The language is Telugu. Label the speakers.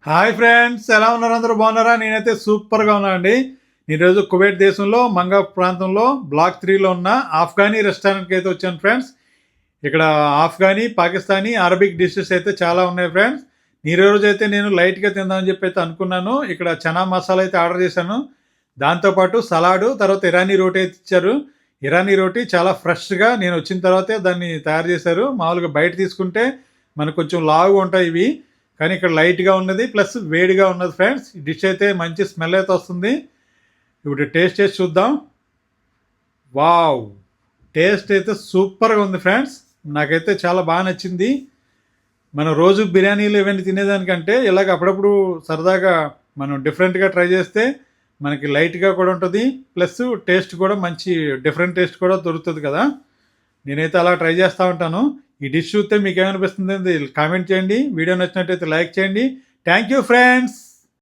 Speaker 1: హాయ్ ఫ్రెండ్స్, ఎలా ఉన్నారు? అందరూ బాగున్నారా? నేనైతే సూపర్గా ఉన్నానండి. ఈరోజు కువైట్ దేశంలో మంగా ప్రాంతంలో బ్లాక్ 3లో ఉన్న ఆఫ్ఘనీ రెస్టారెంట్కి అయితే వచ్చాను ఫ్రెండ్స్. ఇక్కడ ఆఫ్ఘనీ, పాకిస్తానీ, అరబిక్ డిషెస్ అయితే చాలా ఉన్నాయి ఫ్రెండ్స్. ఈరోజు అయితే నేను లైట్గా తిందామని చెప్పి అయితే అనుకున్నాను. ఇక్కడ చనా మసాలా అయితే ఆర్డర్ చేశాను. దాంతోపాటు సలాడు, తర్వాత ఇరానీ రోటీ అయితే ఇచ్చారు. ఇరానీ రోటీ చాలా ఫ్రెష్గా నేను వచ్చిన తర్వాతే దాన్ని తయారు చేశారు. మామూలుగా బయట తీసుకుంటే మనకు కొంచెం లావుగా ఉంటాయి ఇవి, కానీ ఇక్కడ లైట్గా ఉన్నది ప్లస్ వేడిగా ఉన్నది ఫ్రెండ్స్. ఈ డిష్ అయితే మంచి స్మెల్ అయితే వస్తుంది. ఇప్పుడు టేస్ట్ చేసి చూద్దాం. వావ్, టేస్ట్ అయితే సూపర్గా ఉంది ఫ్రెండ్స్. నాకైతే చాలా బాగా నచ్చింది. మనం రోజు బిర్యానీలు ఇవన్నీ తినేదానికంటే ఇలాగ అప్పుడప్పుడు సరదాగా మనం డిఫరెంట్గా ట్రై చేస్తే మనకి లైట్గా కూడా ఉంటుంది, ప్లస్ టేస్ట్ కూడా మంచి డిఫరెంట్ టేస్ట్ కూడా దొరుకుతుంది కదా. నేనైతే అలా ట్రై చేస్తూ ఉంటాను. ఈ డిష్ చూస్తే మీకు ఏమనిపిస్తుంది కామెంట్ చేయండి. వీడియో నచ్చినట్టయితే లైక్ చేయండి. Thank you friends.